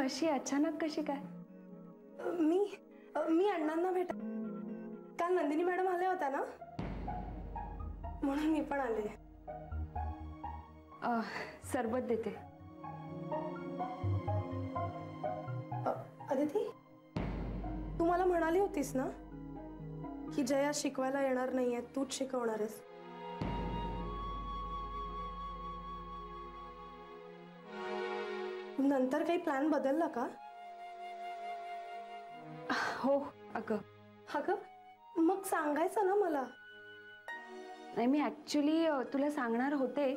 अशी अचानक कशी काय? मी अण्णांना भेट काल नंदिनी मॅडम आल्या होत्या ना, म्हणून मी पण आले. सरबत देते. अदिती, तू मला म्हणाली होतीस ना की जया शिकवायला येणार नाहीये, तूच शिकवणार आहेस. नंतर काही प्लॅन बदलला का? हो अगं. मग सांगायचं ना मला. नाही, मी ऍक्च्युली तुला सांगणार होते,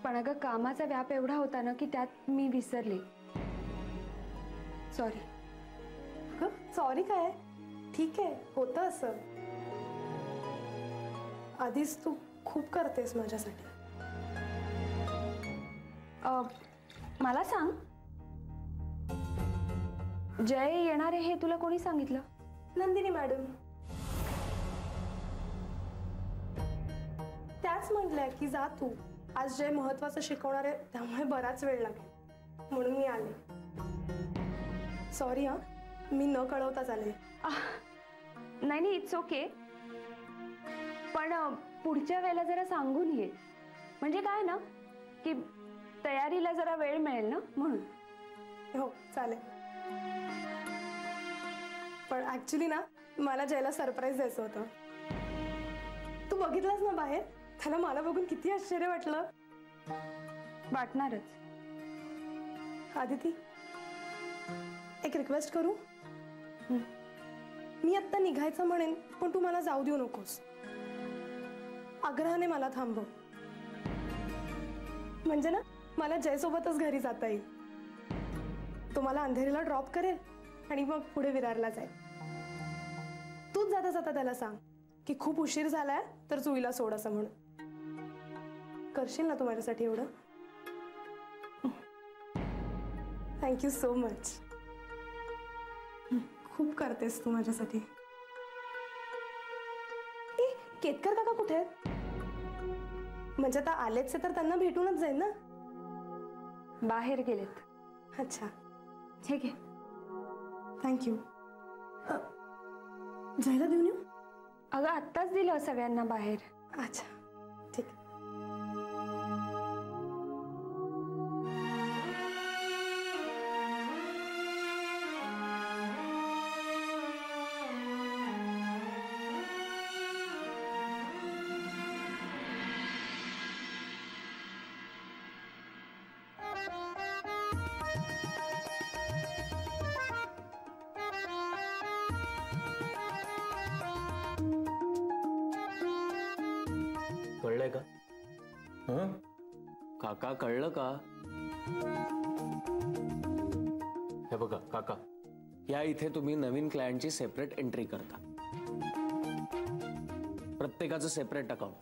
पण अगं कामाचा व्याप एवढा होता ना की त्यात मी विसरले. सॉरी. सॉरी काय, ठीक आहे, होतं असं. आधीच तू खूप करतेस माझ्यासाठी. मला सांग, जय येणार आहे हे तुला कोणी सांगितलं? नंदिनी मॅडम. त्याच म्हटलंय की जा तू, आज जय महत्वाचं शिकवणार आहे, त्यामुळे बराच वेळ लागेल, म्हणून मी आले. सॉरी मी न कळवताच आले. नाही, इट्स ओके. पण पुढच्या वेळेला जरा सांगून ये, म्हणजे काय ना की तयारीला जरा वेळ मिळेल ना, म्हणून. हो चालेल. पण ऍक्च्युली ना मला जयला सरप्राईज द्यायचं होतं. तू बघितलंस ना बाहेर, त्याला मला बघून किती आश्चर्य वाटलं. वाटणारच. आदिती, एक रिक्वेस्ट करू? मी आत्ता निघायचं म्हणेन, पण तू मला जाऊ देऊ नकोस. आग्रहाने मला थांबव, म्हणजे ना मला जयसोबतच घरी जाता येईल. तो मला अंधेरीला ड्रॉप करेल आणि मग पुढे विरारला जाईल. तूच जाता जाता त्याला सांग की खूप उशीर झालाय, तर जुईला सोड असं म्हणून. करशील ना तू माझ्यासाठी एवढं? Thank you so much. खूप करतेस तू माझ्यासाठी. केतकर काका कुठे आहेत? म्हणजे आता आलेच तर त्यांना भेटूनच जाईल ना. बाहेर गेलेत. अच्छा, ठीक आहे. थँक्यू. जायला देऊन येऊ? अगं आत्ताच दिलं सगळ्यांना बाहेर. अच्छा, ठीक आहे. कळलंय का? काका कळलं का? हे बघा काका, या इथे तुम्ही नवीन क्लायंटची सेपरेट एंट्री करता. प्रत्येकाचं सेपरेट अकाउंट,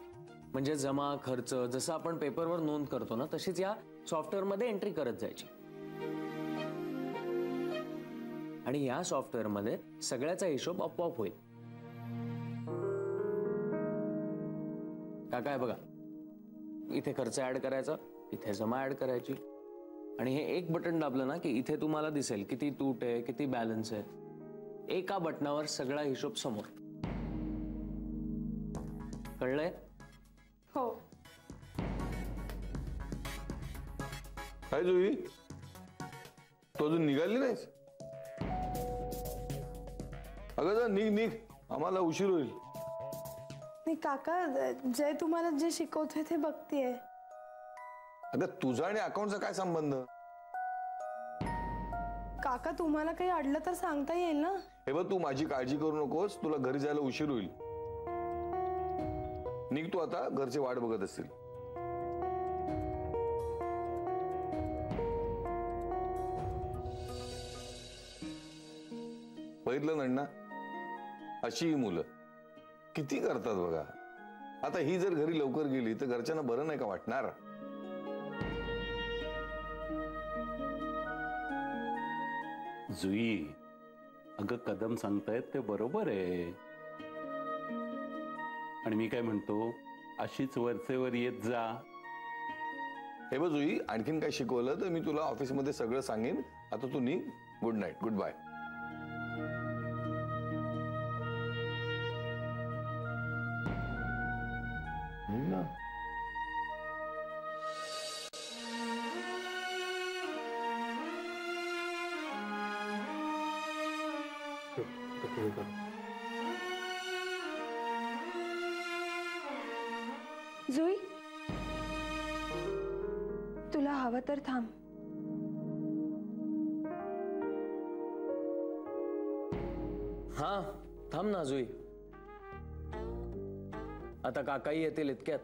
म्हणजे जमा खर्च जसं आपण पेपरवर नोंद करतो ना, तशीच या सॉफ्टवेअरमध्ये एंट्री करत जायची. आणि या सॉफ्टवेअरमध्ये सगळ्याचा हिशोब आपोआप होईल. काका आहे बघा, इथे खर्च ऍड करायचा, इथे जमा ऍड करायची, आणि हे एक बटन दाबलं ना की इथे तुम्हाला दिसेल किती तूट आहे, किती बॅलन्स आहे. एका बटनावर सगळा हिशोब समोर. कळलंय? हो. काय जुई, तो अजून निघाली नाहीस? अगं जा, निघ, आम्हाला उशीर होईल. नाही काका, जय तुम्हाला जे शिकवतोय ते बघतीये. अगं तुझा आणि अकाउंटचा काय संबंध? काका तुम्हाला काही अडलं तर सांगता येईल ना. हे बघ, तू माझी काळजी करू नकोस, तुला घरी जायला उशीर होईल. निघ तू आता, घरचे वाट बघत असतील. बघितलं नण्णा, अशी ही मुलं किती करतात बघा. आता ही जर घरी लवकर गेली तर घरच्यांना बरं नाही का वाटणार? जुई, अगं कदम सांगतायत ते बरोबर आहे. आणि मी काय म्हणतो, अशीच वरचेवर येत जा. हे बघ जुई, आणखीन काय शिकवलं तर मी तुला ऑफिसमध्ये सगळं सांगेन. आता तू निघ. Good night, good bye. Jui, तुला हवं तर थांब. हा थांब ना जुई. आता काकाही येतील इतक्यात.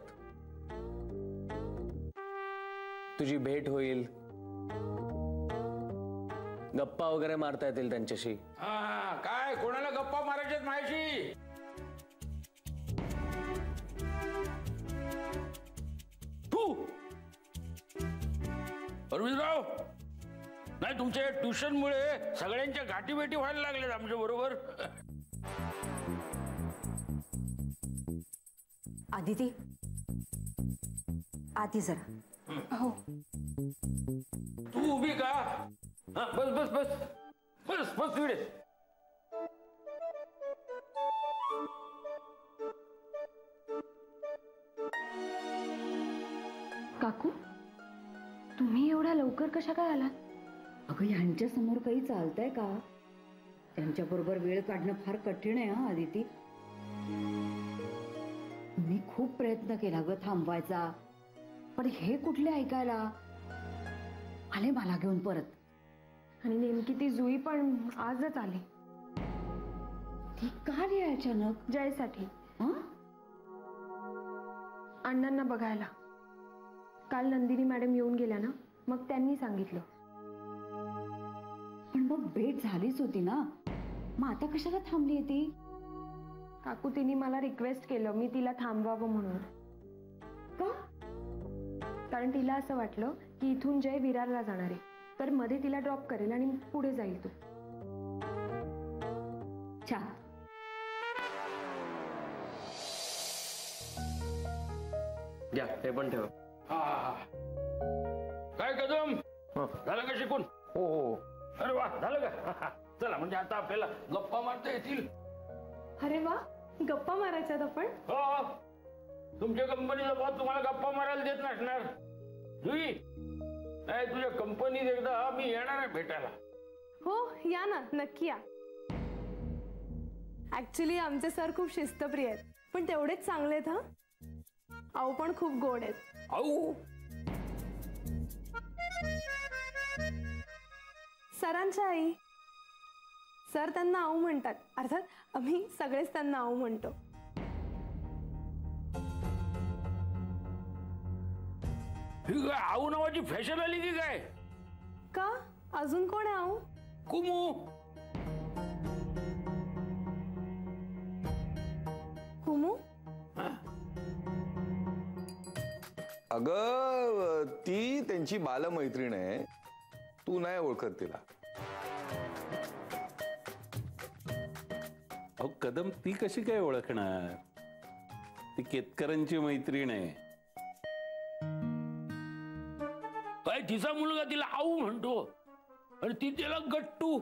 तुझी भेट होईल, गप्पा वगैरे मारता येतील त्यांच्याशी. हा काय कोणाला गप्पा मारायच्यात माझ्याशी? तू अरविंदराव, नाही तुमच्या ट्युशनमुळे सगळ्यांच्या गाठीभेटी व्हायला लागल्यात आमच्या बरोबर. आदिती, आधी जरा. हो. तू उभी का? हा, बस बस बस बस बस तिकडे. काकू, तुम्ही एवढ्या लवकर कशा काय आलात? अगं, ह्यांच्या समोर काही चालतंय का? त्यांच्या बरोबर वेळ काढणं फार कठीण आहे हा आदिती. मी खूप प्रयत्न केला ग थांबवायचा, पण हे कुठले ऐकायला आले मला घेऊन परत. आणि नेमकी ती जुई पण आजच आली. ती का आली अचानक? जयसाठी, हं? अण्णांना बघायला. काल नंदिनी मॅडम येऊन गेल्या ना, मग त्यांनी सांगितलं. पण मग भेट झालीच होती ना, मग आता कशाला थांबली ती? काकू, तिने मला रिक्वेस्ट केलं मी तिला थांबवावं म्हणून. का? कारण तिला असं वाटलं की इथून जय विरारला जाणार आहे, तर मध्ये तिला ड्रॉप करेल आणि पुढे जाईल तू. छान. घ्या, हे पण ठेवा. हा काय कदम, झालं का शिकून? हो हो. अरे वा, झालं का? चला, म्हणजे आता आपल्याला गप्पा मारता येतील. अरे वा, गप्पा मारायच्यात आपण. हो, तुमच्या कंपनीचा बॉस तुम्हाला गप्पा मारायला देत नसणार. जुई, नाही तुझ्या कंपनीत एकदा मी येणार आहे भेटायला. हो, या ना, नक्की या. ऍक्च्युली आमचे सर खूप शिस्तप्रिय आहेत, पण तेवढेच चांगले आहेत. हा, अहो पण खूप गोड आहेत. आऊ, सरांच्या आई. सर त्यांना आऊ म्हणतात, अर्थात आम्ही सगळेच त्यांना आऊ म्हणतो. ही काय आऊ नावाची फॅशन आली की काय? का, अजून कोण आहे आऊ? कुमू. कुमू? अगं, ती त्यांची बालमैत्रीण आहे. तू नाही ओळखत तिला. अहो कदम, ती कशी काय ओळखणार? ती केतकरांची मैत्रीण आहे. काय तिचा मुलगा तिला आऊ म्हणतो आणि ती त्याला गट्टू.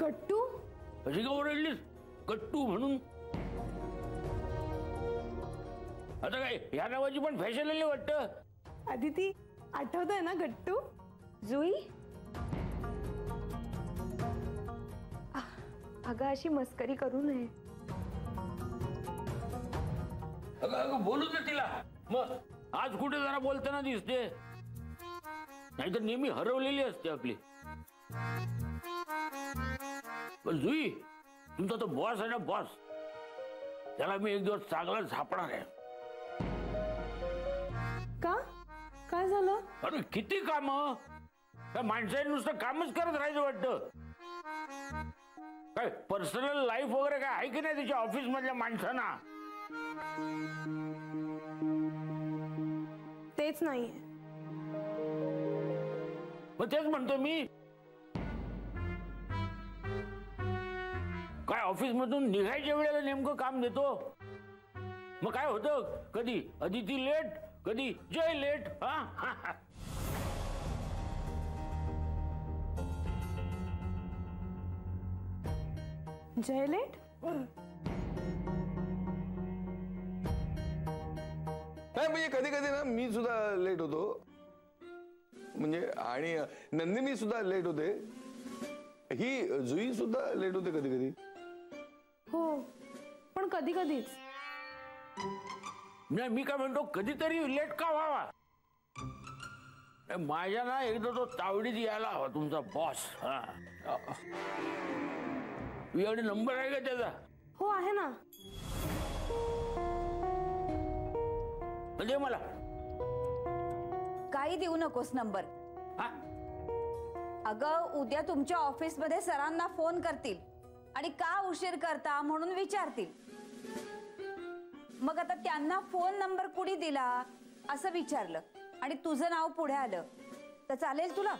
गट्टू? कशी का ओरडलीस गट्टू म्हणून? आता काय या नावाची पण फॅशन आली वाटतं. आदिती, आठवतंय ना गट्टू? जुई, अगं अशी मस्करी करू नये. अगं अगं बोलू दे तिला. मग आज कुठे जरा बोलताना दिसते, नाहीतर नेहमी हरवलेली असते आपली. पण जुई, तुमचा तो बॉस आहे ना, बॉस, त्याला मी एक दिवस चांगला झापणार आहे. का, काय झालं? अरे किती काम, काय माणसाने नुसतं कामच करत राहायचं वाटतं. काय पर्सनल लाईफ वगैरे काय आहे की नाही तिच्या ऑफिस मधल्या माणसांना? तेच नाहीये. मग तेच म्हणतो मी, काय ऑफिस मधून निघायच्या वेळेला नेमकं काम देतो मग काय होतं, कधी अदिती लेट, कधी जय लेट. हा जयलेट. नाही म्हणजे कधी कधी ना मी सुद्धा लेट होतो, म्हणजे आणि नंदिनी सुद्धा लेट होते, ही जुई सुद्धा लेट होते कधी कधी. हो, पण कधी कधीच. नाही मी काय म्हणतो, कधीतरी लेट का व्हावा. माझ्या ना एकदा तो तावडीत यायला हवा तुमचा बॉस. तुझ्याकडे नंबर आहे का त्याचा? हो आहे ना. दे मला. काही देऊ नकोस नंबर. हा? अगं उद्या तुमच्या ऑफिसमध्ये सरांना फोन करतील आणि का उशीर करता म्हणून विचारतील. मग आता त्यांना फोन नंबर कुणी दिला असं विचारलं आणि तुझं नाव पुढे आलं तर चालेल तुला?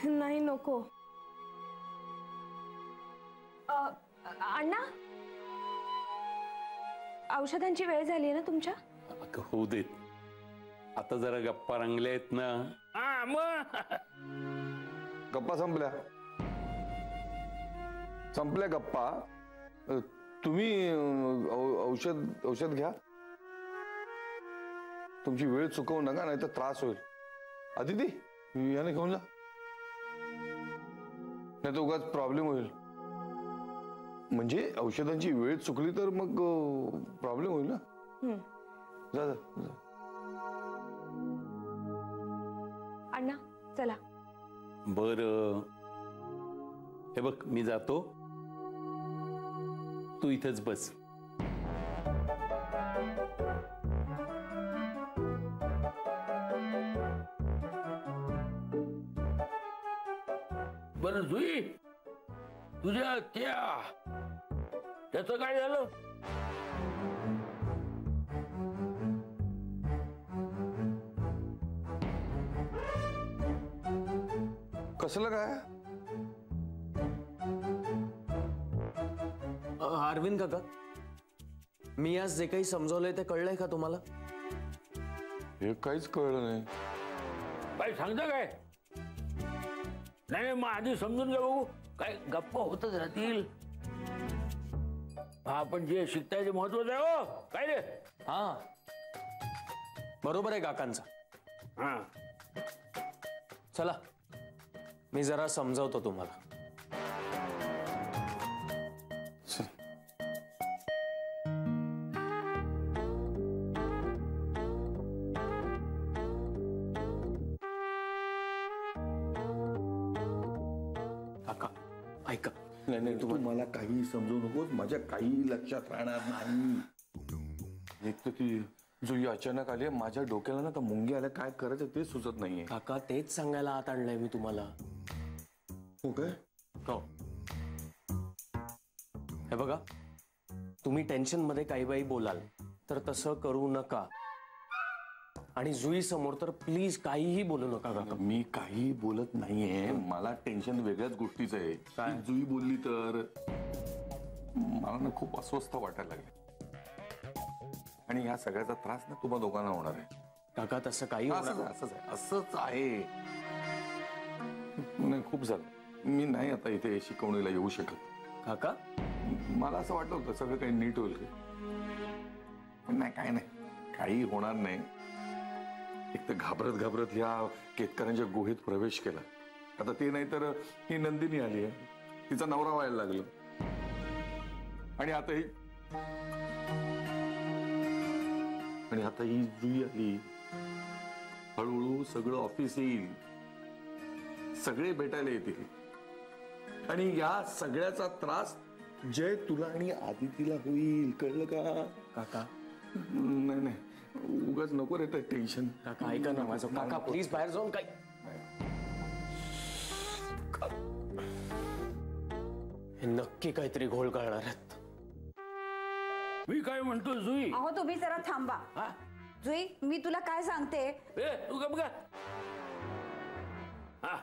नाही नको. अण्णा, औषधांची वेळ झाली ना तुमच्या? अगं होऊ देत, आता जरा गप्पा रंगल्या आहेत ना. हा मग गप्पा संपल्या गप्पा. तुम्ही औषध घ्या, तुमची वेळ चुकवू नका, नाही तर त्रास होईल. अदिती याने घेऊन जा, नाही तर उगाच प्रॉब्लेम होईल. म्हणजे औषधांची वेळ चुकली तर मग प्रॉब्लेम होईल ना. जा जा जा. अण्णा चला. बर, हे बघ मी जातो, तू इथेच बस. बरं जुई, तुझ्या त्याचं काय झालं? कसलं काय? अरविंद काका, मी आज जे काही समजवलंय ते कळलंय का तुम्हाला? हे काहीच कळलं नाही. काय सांगता काय? नाही मग आधी समजून घ्या बघू, काय गप्पा होतच राहतील. हा पण जे शिकताय ते महत्वाचं आहे. हो काय रे? हा बरोबर आहे काकांचा. हा चला मी जरा समजावतो तुम्हाला. काका ऐका. नाही तू मला काही समजू नकोस, माझ्या काही लक्षात राहणार नाही. एक तर ती जुई अचानक आली, माझ्या डोक्याला ना तर मुंगी आल्या, काय करायचं ते सुचत नाहीये. काका तेच सांगायला आत आणलंय मी तुम्हाला. हो काय? हो, हे बघा, तुम्ही टेन्शन मध्ये काही बाई बोलाल तर तसं करू नका. आणि जुई समोर तर प्लीज काहीही बोलू नका काका. मी काही बोलत नाहीये, मला टेन्शन वेगळ्याच गोष्टीचं आहे. काय? ती जुई बोलली तर मला ना खूप अस्वस्थ वाटायला लागले, आणि ह्या सगळ्याचा त्रास ना तुम्हा दोघांना होणार आहे. काका तसं काही असंच आहे. नाही खूप झालं, मी नाही आता इथे शिकवणीला येऊ शकत. काका मला असं वाटलं होतं सगळं काही नीट होईल, पण नाही, काय नाही, काही होणार नाही. एक तर घाबरत घाबरत ह्या केतकरांच्या गुहेत प्रवेश केला. आता ते नाही तर ही नंदिनी आली आहे, तिचा नवरा व्हायला लागला, आणि आता ही जुई आली. हळूहळू सगळं ऑफिस येईल, सगळे भेटायला येतील, आणि या सगळ्याचा त्रास जय तुला आणि आदितीला होईल. कळलं का काका? नाही उगाच नको रे ते टेन्शन. काका ऐका ना माझं. काका प्लीज बाहेर जाऊन काय. हे नक्की काहीतरी घोळ घालणार आहेत. मी काय म्हणतो जुई? अहो तुम्ही जरा थांबा. हा? जुई मी तुला काय सांगते. ए तू गप का? हा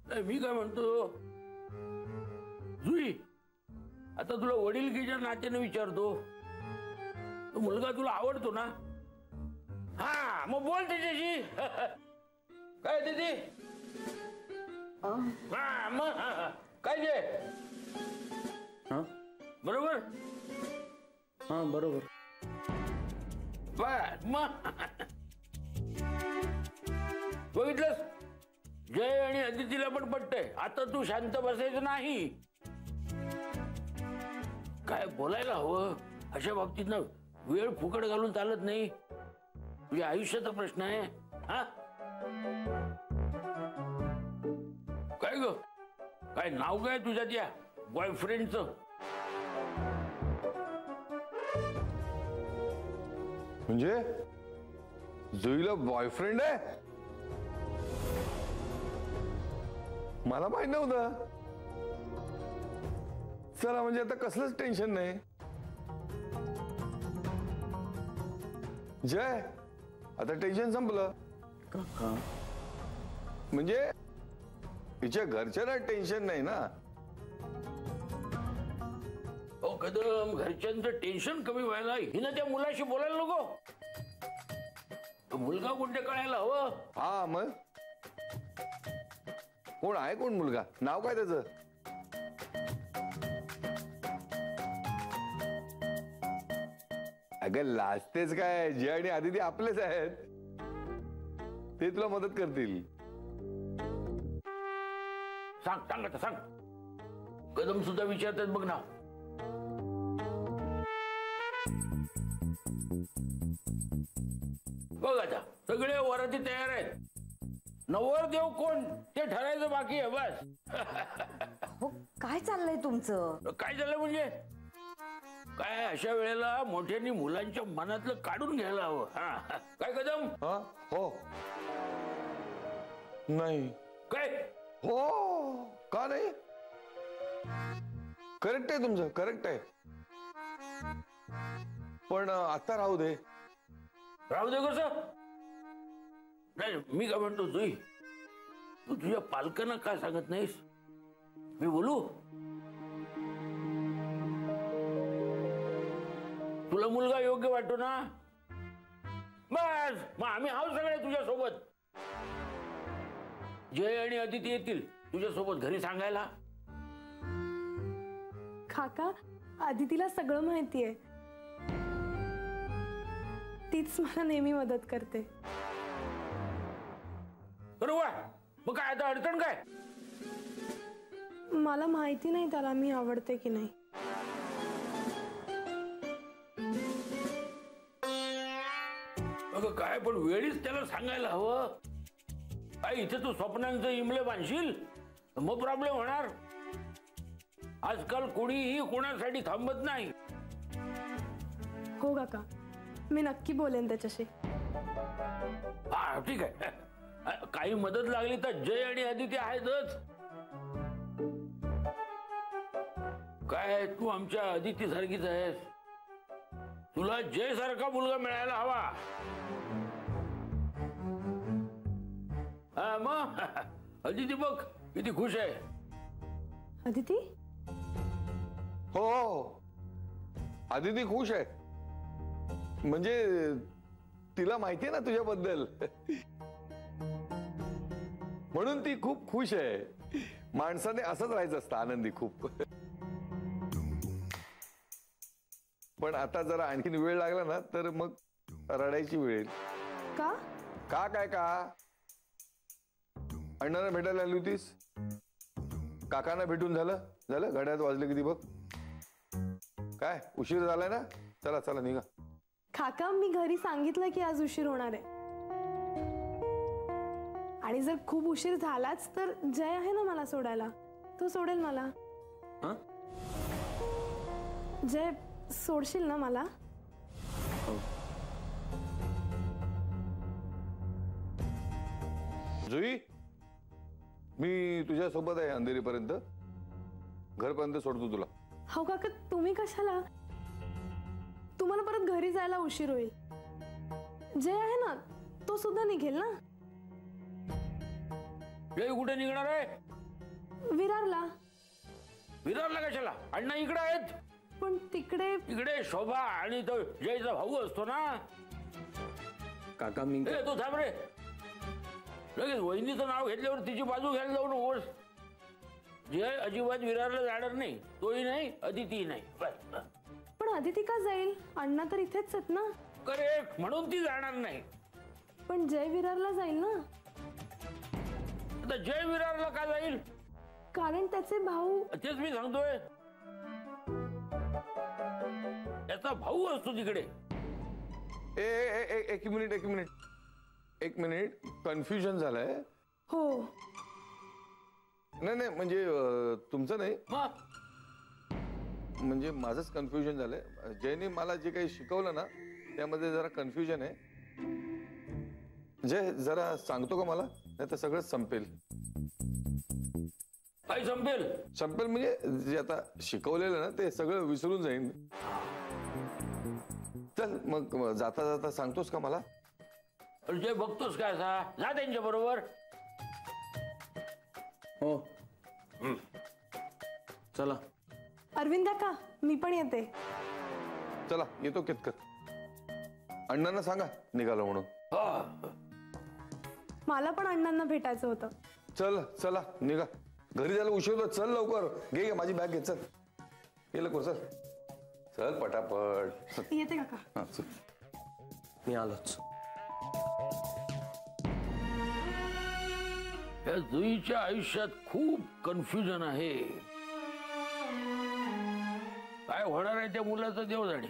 नाही, मी काय म्हणतो जुई, आता तुला वडीलकीच्या नात्याने विचारतो, तो मुलगा तुला आवडतो ना? हा, मग बोल त्याच्याशी. काय दीदी? हा मग काय जे बरोबर? हा बरोबर. बस मग बघितलंस, जय आणि अदितीला पण पटतंय. आता तू शांत बसायचं नाही. काय बोलायला हवं अशा बाबतीत ना, वेळ फुकट घालून चालत नाही. तुझ्या आयुष्याचा प्रश्न आहे. हा काय ग, काय नाव काय तुझ्या त्या बॉयफ्रेंडचं? म्हणजे जुईला बॉयफ्रेंड आहे? मला माहित नव्हतं. चला, म्हणजे आता कसलंच टेन्शन नाही. जय, आता टेन्शन संपलं. म्हणजे तिच्या घरच्यांना टेन्शन नाही ना. हो कदम, घरच्यांचं टेन्शन कमी व्हायला हिनं त्या मुलाशी बोलायला नको? तो मुलगा कोणत्या कळायला हवं? हा मग कोण आहे? कोण मुलगा? नाव काय त्याचं? अगं लाजतेच काय? जय आणि आदिती आपलेच आहेत, ते तुला मदत करतील. सांग सांग आता सांग. कदम सुद्धा विचारतात बघ ना. बघ आता सगळे वराती तयार आहेत. नवरदेव कोण ते ठरायचं बाकी आहे बस. हो, काय चाललंय तुमचं? काय झालं म्हणजे? काय अशा वेळेला मोठ्यांनी मुलांच्या मनातलं काढून घ्यायला हवं. हा काय कदम? हा हो नाही काय हो का नाही? करेक्ट आहे तुमचं, करेक्ट आहे. पण आता राहू दे. राहू दे कसं? नाही मी काय म्हणतो, तुझी तू तुझ्या पालकांना काय सांगत नाहीस? मी बोलू? तुला मुलगा योग्य वाटतो ना? बस मग आम्ही आहोत सगळे तुझ्या सोबत. जय आणि अदिती येतील तुझ्या सोबत घरी सांगायला. काका, आदितीला सगळं माहितीये. तीच मला नेहमी मदत करते. बरोबर. मग काय आता अडचण काय? मला माहिती नाही त्याला मी आवडते की नाही. अगं काय पण वेळीच त्याला सांगायला हवं. काय इथे तू स्वप्नांचं इमले बांधशील मग प्रॉब्लेम होणार. आजकाल कोणीही कोणासाठी थांबत नाही. हो काका, मी नक्की बोलेन त्याच्याशी. हा ठीक आहे. काही मदत लागली तर जय आणि आदिती आहेतच. काय तू आमच्या आदिती सारखीच आहेस. तुला जय सारखा मुलगा मिळायला हवा. हा मग अदिती बघ किती खुश आहे. आदिती? हो आदिती खुश आहे. म्हणजे तिला माहितीये ना तुझ्याबद्दल, म्हणून ती खूप खुश आहे. माणसाने असंच राहायचं असतं, आनंदी खूप. पण आता जरा आणखीन वेळ लागला ना तर मग रडायची वेळ येईल. का? का काय का? अण्णांना भेटायला आली होतीस, काकांना भेटून झालं झालं. घड्याळात वाजले किती बघ. काय उशीर झालाय ना? चला चला निघा. काका, मी घरी सांगितलं की आज उशीर होणार आहे. आणि जर खूप उशीर झालाच तर जय आहे ना मला सोडायला, तो सोडेल मला. जय, सोडशील ना मला? जुई, मी तुझ्या सोबत आहे अंधेरीपर्यंत. घरपर्यंत सोडतो तुला. हो काका, तुम्ही कशाला? तुम्हाला परत घरी जायला उशीर होईल. जय आहे ना, तो सुद्धा निघेल ना. जय कुठे निघणार आहे? विरारला. विरारला कशाला? अण्णा इकडे आहेत. पण तिकडे इकडे शोभा आणि तो जयचा भाऊ असतो ना. काका मी ए, तू थांब रे. लगेच वहिनीचं नाव घेतल्यावर तिची बाजू घ्यायला जाऊ नकोस. जय अजिबात विरारला जाणार नाही, तोही नाही, अदितीही नाही. बस. पण अदिती का जाईल? अण्णा तर इथेच आहेत ना. करेक्ट, म्हणून ती जाणार नाही. पण जय विरारला जाईल ना. आता जय विरारला का जाईल? कारण त्याचे भाऊ. तेच मी सांगतोय, त्याचा भाऊ असतो तिकडे. एक मिनिट कन्फ्युजन झालंय. हो. नाही म्हणजे तुमचं नाही, मग म्हणजे माझंच कन्फ्युजन झालंय. जयने मला जे काही शिकवलं ना त्यामध्ये जरा कन्फ्युजन आहे. जय जरा सांगतो का मला? नाही तर सगळं संपेल. काय संपेल? संपेल म्हणजे जे आता शिकवलेलं ना ते सगळं विसरून जाईन. चल मग जाता जाता सांगतोस का मला? जय बघतोस काय असा? जा त्यांच्या बरोबर. हो चला. अरविंद काका मी पण येते. चला येतो केतकर. अण्णांना सांगा निघालो म्हणून. मला पण अण्णांना भेटायचं होतं. चल चला निघा, घरी जायला उशीर होतो. चल लवकर घे माझी बॅग घे. चल ये लवकर, चल चल पटापट. येते काका. हा चल. मी आलोच. या जुईच्या आयुष्यात खूप कन्फ्युजन आहे. काय होणार आहे त्या मुलाचं देव जाणे.